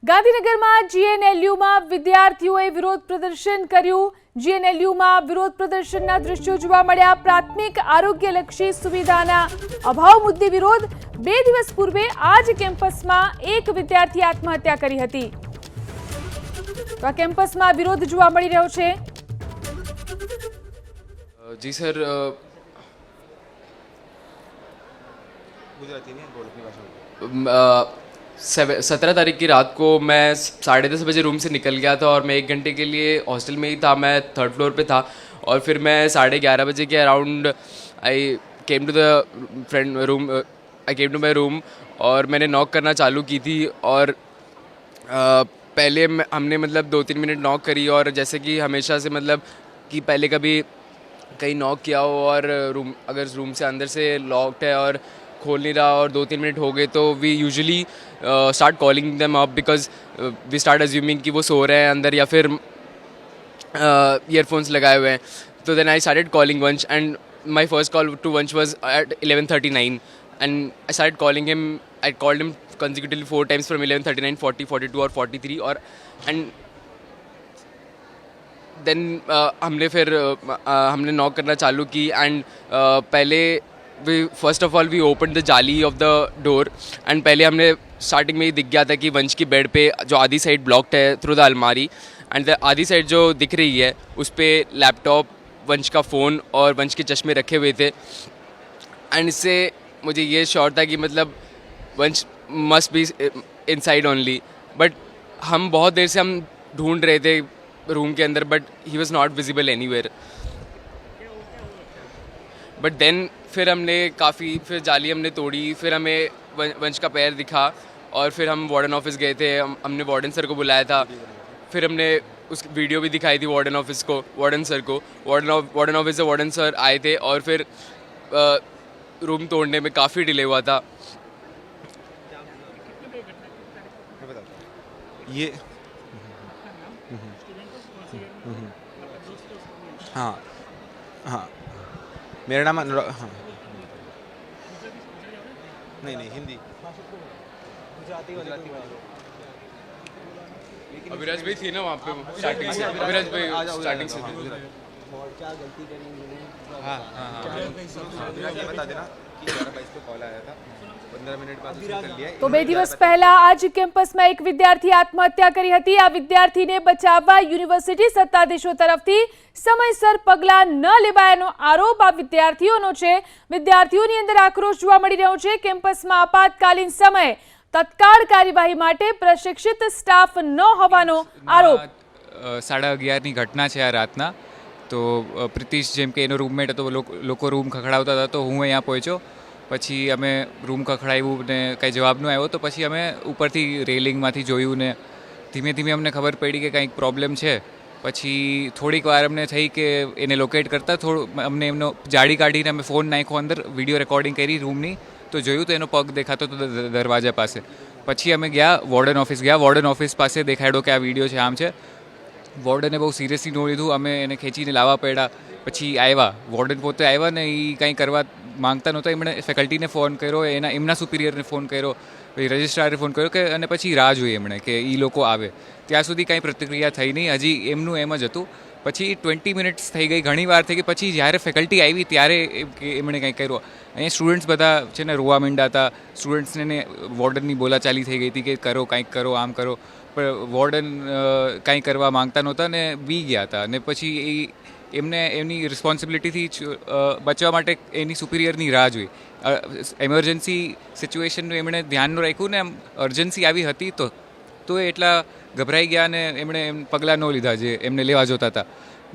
ગાંધીનગરમાં જીએનએલયુમાં વિદ્યાર્થીઓએ વિરોધ પ્રદર્શન કર્યું। જીએનએલયુમાં વિરોધ પ્રદર્શનના દ્રશ્યો જોવા મળ્યા। પ્રાથમિક આરોગ્યલક્ષી સુવિધાના અભાવ મુદ્દે વિરોધ। 2 દિવસ પૂર્વે આ જ કેમ્પસમાં એક વિદ્યાર્થી આત્મહત્યા કરી હતી। તો આ કેમ્પસમાં વિરોધ જોવા મળી રહ્યો છે। जी सर, गुजराती नहीं बोल अपनी भाषा में। 17 तारीख की रात को मैं 10:30 बजे रूम से निकल गया था और मैं 1 घंटे के लिए हॉस्टल में ही था। मैं 3rd फ्लोर पे था और फिर मैं 11:30 बजे के around I came to my room और मैंने नॉक करना चालू की थी। और पहले हमने मतलब 2-3 मिनट नॉक करी और जैसे कि हमेशा से मतलब कि पहले कभी कहीं नॉक किया हो और अगर रूम से अंदर से लॉक्ड है और खोल नहीं रहा और 2-3 मिनट हो गए तो we usually start calling them up because we start assuming कि वो सो रहे हैं अंदर या फिर ईयरफोन्स लगाए हुए हैं। तो then I started calling Vansh and my first call to Vansh was at 11:39 and I started calling him. I called him consecutively 4 times from 11:39, 40, 42 और 43 और एंड देन हमने नॉक करना चालू की एंड पहले first of all we open the जाली of the door and पहले हमने स्टार्टिंग में ही दिख गया था कि वंश की बेड पे जो आधी साइड ब्लॉक्ड है थ्रू द अलमारी एंड द आधी साइड जो दिख रही है उस पर लैपटॉप, वंश का फ़ोन और वंश के चश्मे रखे हुए थे। एंड इससे मुझे ये श्योर था कि मतलब वंश must be inside only. But हम बहुत देर से हम ढूंढ रहे थे रूम के अंदर but he was not visible anywhere. But then फिर फिर जाली हमने तोड़ी। फिर हमें वंश का पैर दिखा और फिर हम वार्डन ऑफिस गए थे। हमने वार्डन सर को बुलाया था। फिर हमने उस वीडियो भी दिखाई थी वार्डन सर को। वार्डन ऑफिस से वार्डन सर आए थे और फिर रूम तोड़ने में काफ़ी डिले हुआ था। ये हाँ हाँ मेरा नाम हाँ नहीं हिंदी गुजराती अभिराज भाई थी ना वहाँ पे स्टार्टिंग से। अभिराज भाई स्टार्टिंग से थे। हाँ ये बता देना कि 11:22 पे कॉल आया था, 15 मिनट बाद उसने कर लिया। તો 2 દિવસ પહેલા આ જ કેમ્પસમાં એક વિદ્યાર્થી આત્મહત્યા કરી હતી। આ વિદ્યાર્થીને બચાવવા યુનિવર્સિટી સત્તાધીશો તરફથી સમયસર પગલાં ન લેવાયાનો આરોપ આ વિદ્યાર્થીઓનો છે। વિદ્યાર્થીઓની અંદર આક્રોશ જોવા મળી રહ્યો છે। કેમ્પસમાં આપાતકાલીન સમયે તત્કાળ કાર્યવાહી માટે પ્રશિક્ષિત સ્ટાફ ન હોવાનો આરોપ। 11:30ની ઘટના છે આ રાતના। તો પ્રિતિશ જેમ કે એનો રૂમમેટ હતો, લોકો રૂમ ખખડાવતા હતા તો હું અહીંયા પહોંચ્યો। પછી અમે રૂમ ખખડાવ્યું ને કંઈ જવાબ ન આવ્યો તો પછી અમે ઉપરથી રેલિંગમાંથી જોયું ને ધીમે ધીમે અમને ખબર પડી કે કંઈક પ્રોબ્લેમ છે। પછી થોડીક વાર અમને થઈ કે એને લોકેટ કરતાં અમને એમનો જાળી કાઢીને અમે ફોન નાખ્યો અંદર, વિડીયો રેકોર્ડિંગ કરી રૂમની તો જોયું તો એનો પગ દેખાતો હતો દરવાજા પાસે। પછી અમે ગયા વોર્ડન ઓફિસ પાસે દેખાડ્યો કે આ વિડીયો છે, આમ છે। વોર્ડને બહુ સિરિયસલી ન લીધું। અમે એને ખેંચીને લાવવા પડ્યા। પછી આવ્યા વોર્ડન પોતે આવ્યા ને એ કંઈ કરવા માંગતા નહોતા। એમણે ફેકલ્ટીને ફોન કર્યો, એમના સુપિરિયરને ફોન કર્યો, પછી રજિસ્ટ્રારે ફોન કર્યો કે અને પછી રાહ જોઈ એમણે કે એ લોકો આવે। ત્યાં સુધી કાંઈ પ્રતિક્રિયા થઈ નહીં, હજી એમનું એમ જ હતું। પછી 20 મિનિટ્સ થઈ ગઈ, ઘણી વાર થઈ ગઈ। પછી જ્યારે ફેકલ્ટી આવી ત્યારે એમણે કંઈ કર્યું। અહીંયા સ્ટુડન્ટ્સ બધા છે ને રોવા માંડ્યા હતા। સ્ટુડન્ટ્સને વોર્ડનની બોલાચાલી થઈ ગઈ હતી કે કરો, કંઈક કરો, આમ કરો। પણ વોર્ડન કંઈ કરવા માંગતા નહોતા ને બી ગયા હતા। અને પછી એમને એમની રિસ્પોન્સિબિલિટીથી બચવા માટે એની સુપિરિયરની રાહ જોઈ। એમરજન્સી સિચ્યુએશનનું એમણે ધ્યાન ન રાખ્યું ને અર્જન્સી આવી હતી તો એ એટલા ગભરાઈ ગયા ને એમણે પગલાં ન લીધા જે એમને લેવા જોતા હતા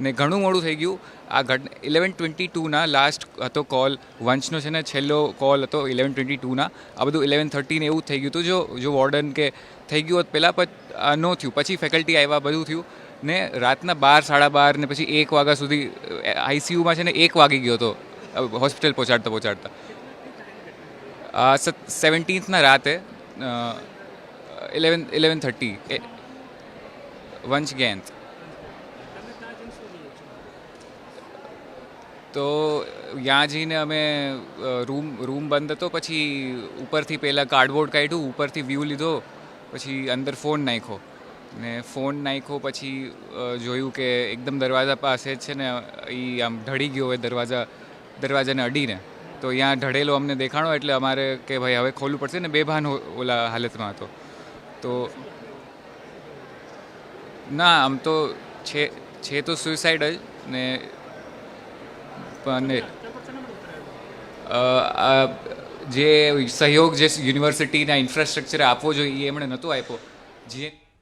ને ઘણું મોડું થઈ ગયું। આ 11:22ના લાસ્ટ હતો કોલ, વંશનો છે ને છેલ્લો કોલ હતો 11:22ના। આ બધું 11:30 ને એવું થઈ ગયું હતું। જો વોર્ડન કે થઈ ગયું હોત પહેલાં ન થયું। પછી ફેકલ્ટી આવ્યા, બધું થયું ને રાતના 12, 12:30 ને પછી 1 વાગ્યા સુધી આઈસીયુમાં છે ને 1 વાગી ગયો હતો હોસ્પિટલ પહોંચાડતા। 17થના રાતે 11:30 વંશ ગેન્ત। તો ત્યાં જઈને અમે રૂમ બંધ હતો। પછી ઉપરથી પહેલાં કાર્ડબોર્ડ કાઢ્યું, ઉપરથી વ્યૂ લીધો, પછી અંદર ફોન નાખ્યો ને ફોન નાખ્યો પછી જોયું કે એકદમ દરવાજા પાસે જ છે ને એ આમ ઢળી ગયો હોય દરવાજાને અડીને, તો અહીંયા ઢળેલો અમને દેખાણો એટલે અમારે કે ભાઈ હવે ખોલવું પડશે ને, બેભાન ઓલા હાલતમાં હતો. તો ના આમ તો છે તો સુસાઇડ જ ને, પણ જે સહયોગ જે યુનિવર્સિટીના ઇન્ફ્રાસ્ટ્રક્ચરે આપવો જોઈએ એ એમણે નહોતો આપ્યો. જે